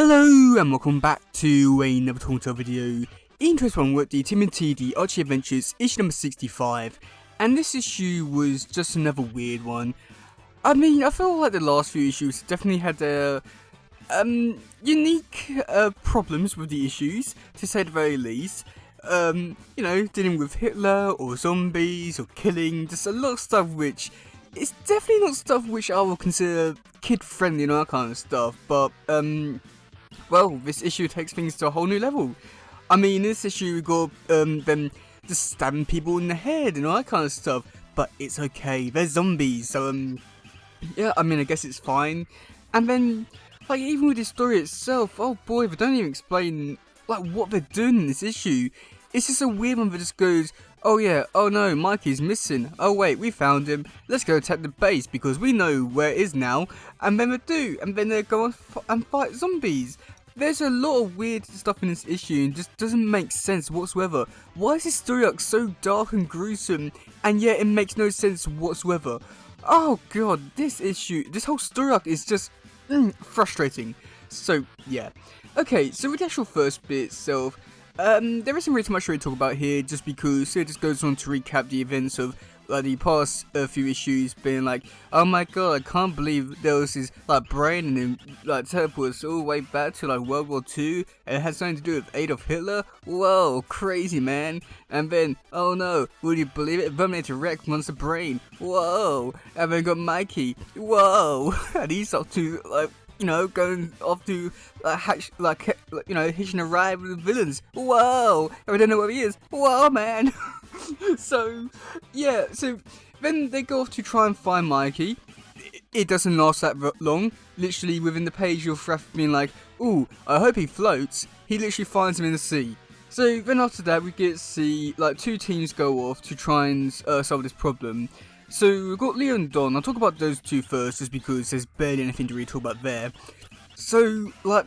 Hello and welcome back to another Taunter video. In today's one with the TMNT The Archie Adventures issue number 65, and this issue was just another weird one. I mean, I feel like the last few issues definitely had their unique problems with the issues, to say the very least. You know, dealing with Hitler or zombies or killing, just a lot of stuff which is definitely not stuff which I would consider kid friendly and all that kind of stuff, but well, this issue takes things to a whole new level. I mean, in this issue we got them just stabbing people in the head and all that kind of stuff, but it's okay, they're zombies, so yeah, I mean, I guess it's fine. And then, like, even with the story itself, oh boy, they don't even explain, like, what they're doing in this issue. It's just a weird one that just goes, oh yeah, oh no, Mikey's missing, oh wait, we found him, let's go attack the base because we know where it is now, and then they do, and then they go on and fight zombies. There's a lot of weird stuff in this issue and just doesn't make sense whatsoever. Why is this story arc so dark and gruesome, and yet it makes no sense whatsoever? Oh god, this whole story arc is just frustrating. So yeah. Okay, so with the actual first bit itself, there isn't really too much to talk about here, just because it just goes on to recap the events of the past few issues, being like, oh my god, I can't believe there was this like brain and then like teleports all the way back to like World War II, and it had something to do with Adolf Hitler. Whoa, crazy man! And then, oh no, would you believe it? Terminator Rex wants a brain. Whoa! And then got Mikey. Whoa! And he's off to like, you know, going off to hitching a ride with the villains. Whoa! I don't know where he is. Whoa, man! So, yeah, so then they go off to try and find Mikey. It doesn't last that long. Literally within the page you'll Fraff being like, ooh, I hope he floats. He literally finds him in the sea. So then after that we get to see like two teams go off to try and solve this problem. So we've got Leo and Don. I'll talk about those two first just because there's barely anything to really talk about there. So like,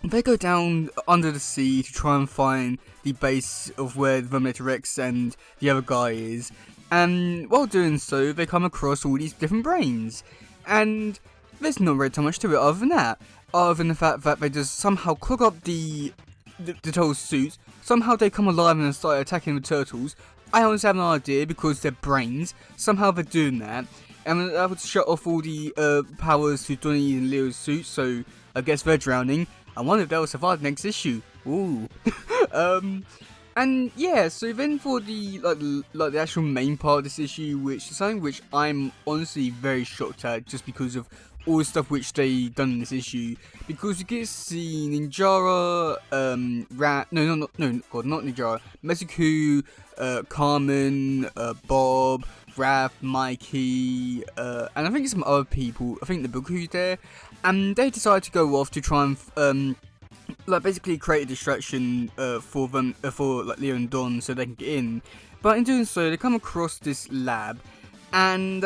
they go down under the sea to try and find the base of where the Terminator Rex and the other guy is, and while doing so they come across all these different brains, and there's not really too much to it other than that, other than the fact that they just somehow clog up the turtle suits, somehow they come alive and start attacking the turtles. I honestly have no idea because they're brains, somehow they're doing that, and they're able to shut off all the powers to Donnie and Leo's suits, so I guess they're drowning. I wonder if they'll survive the next issue. Ooh. And yeah, so then for the like the actual main part of this issue, which is something which I'm honestly very shocked at, just because of all the stuff which they done in this issue. Because you get to see Ninjara, not Ninjara, Mezuku, Carmen, Bob, Raph, Mikey, and I think some other people. I think the Buku's there, and they decide to go off to try and like basically create a distraction for them, for like Leo and Don, so they can get in. But in doing so, they come across this lab, and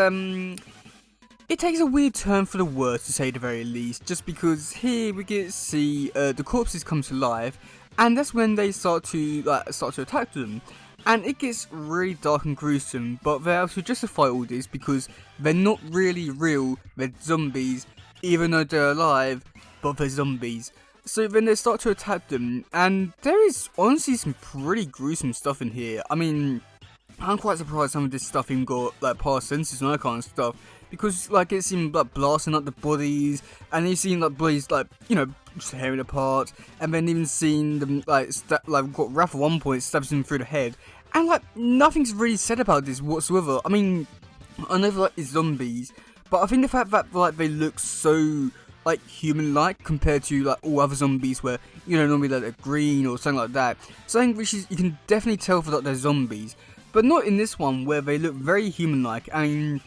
it takes a weird turn for the worse, to say the very least. Just because here we get to see the corpses come to life, and that's when they start to attack them. And it gets really dark and gruesome, but they're able to justify all this because they're not really real, they're zombies, even though they're alive, but they're zombies. So then they start to attack them, and there is honestly some pretty gruesome stuff in here. I mean, I'm quite surprised some of this stuff even got like past senses and all that kind of stuff, because like it seemed like blasting up the bodies, and you seen like bodies like, you know, just tearing apart, and then even seeing them like got Raph at one point stabs him through the head, and like nothing's really said about this whatsoever. I mean, I know like it's zombies, but I think the fact that like they look so like human-like compared to like all other zombies where, you know, normally like they're green or something like that, something which is, you can definitely tell for that they're zombies, but not in this one where they look very human-like. I mean,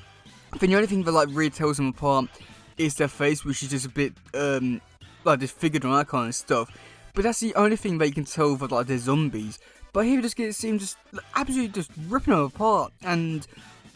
I think the only thing that like really tells them apart is their face, which is just a bit like disfigured and all that kind of stuff, but that's the only thing that you can tell that like they're zombies. But here we just get to see them just absolutely just ripping them apart, and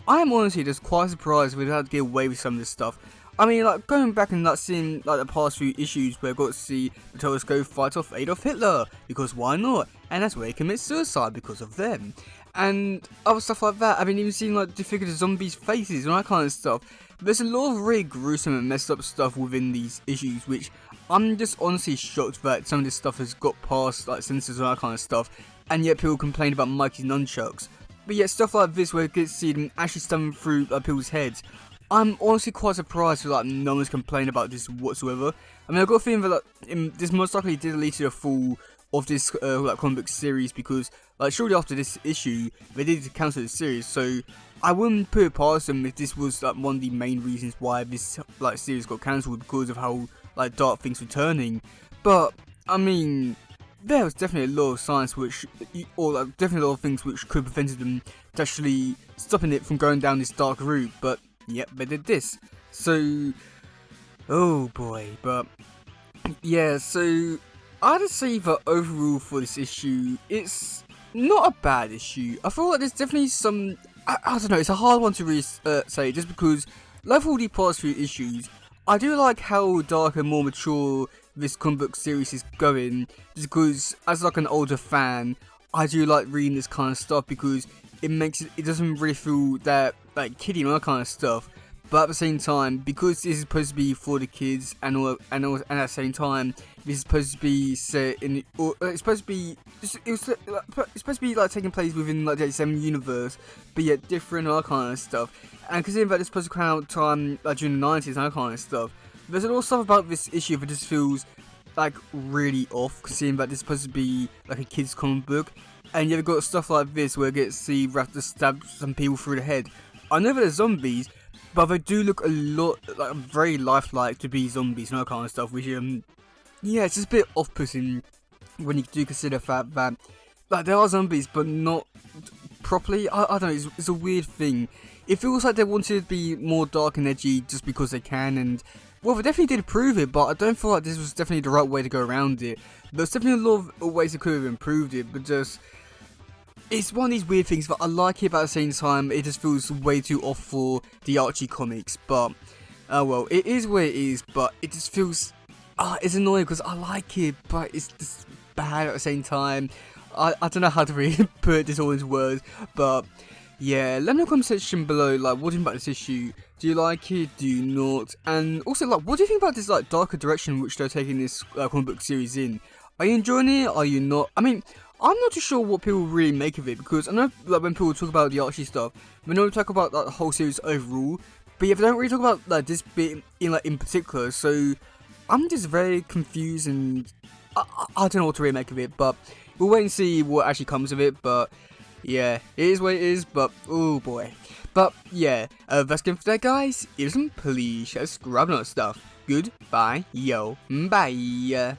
I am honestly just quite surprised we've had to get away with some of this stuff. I mean, like, going back and like seeing like the past few issues where I got to see the turtles go fight off Adolf Hitler, because why not? And that's where he commits suicide because of them, and other stuff like that. I've been even seeing like disfigured zombies' faces and all that kind of stuff. There's a lot of really gruesome and messed up stuff within these issues, which I'm just honestly shocked that some of this stuff has got past like censors and that kind of stuff, and yet people complain about Mikey's nunchucks. But yet stuff like this where it gets seen actually stabbing through like people's heads, I'm honestly quite surprised that like no one's complaining about this whatsoever. I mean, I've got a feeling that like, this most likely did lead to the fall of this like comic book series, because like shortly after this issue they did cancel the series, so I wouldn't put it past them if this was like one of the main reasons why this like series got cancelled, because of how like dark things were turning. But I mean, there was definitely a lot of signs which, or like definitely a lot of things which could have prevented them to actually stopping it from going down this dark route. But yep, they did this. So, oh boy. But yeah, so I'd say that overall for this issue, it's not a bad issue. I feel like there's definitely some, I don't know, it's a hard one to really say, just because like all the past few issues, I do like how dark and more mature this comic book series is going, just because as like an older fan, I do like reading this kind of stuff, because it doesn't really feel that like kiddie and all that kind of stuff. But at the same time, because this is supposed to be for the kids, and at the same time, this is supposed to be set in, or it's supposed to be, it's supposed to be like taking place within like the same universe, but yet different and all that kind of stuff. And considering that it's supposed to come out time like during the 90s and that kind of stuff, there's a lot of stuff about this issue that just feels like really off, considering that this is supposed to be like a kids comic book, and you've got stuff like this where it gets see have to stab some people through the head. I know that they're zombies, but they do look a lot like very lifelike to be zombies and all that kind of stuff, which yeah, it's just a bit off-putting when you do consider the fact that like there are zombies but not properly. I don't know, it's a weird thing. It feels like they wanted to be more dark and edgy just because they can, and well, they definitely did prove it, but I don't feel like this was definitely the right way to go around it. There's definitely a lot of ways they could have improved it, but just, it's one of these weird things that I like it, but at the same time, it just feels way too off for the Archie comics. But, oh well, it is what it is, but it just feels, it's annoying because I like it, but it's just bad at the same time. I don't know how to really put this all into words, but yeah, let me know in the comment section below, like, what do you think about this issue? Do you like it? Do you not? And also, like, what do you think about this, like, darker direction which they're taking this comic book series in? Are you enjoying it? Are you not? I mean, I'm not too sure what people really make of it, because I know, like, when people talk about the Archie stuff, they don't talk about like, the whole series overall, but yeah, they don't really talk about like this bit in particular. So I'm just very confused, and I don't know what to really make of it. But we'll wait and see what actually comes of it. But yeah, it is what it is. But oh boy. But yeah, that's good for that, guys. Here's some please, let's grab another stuff. Goodbye, yo, bye.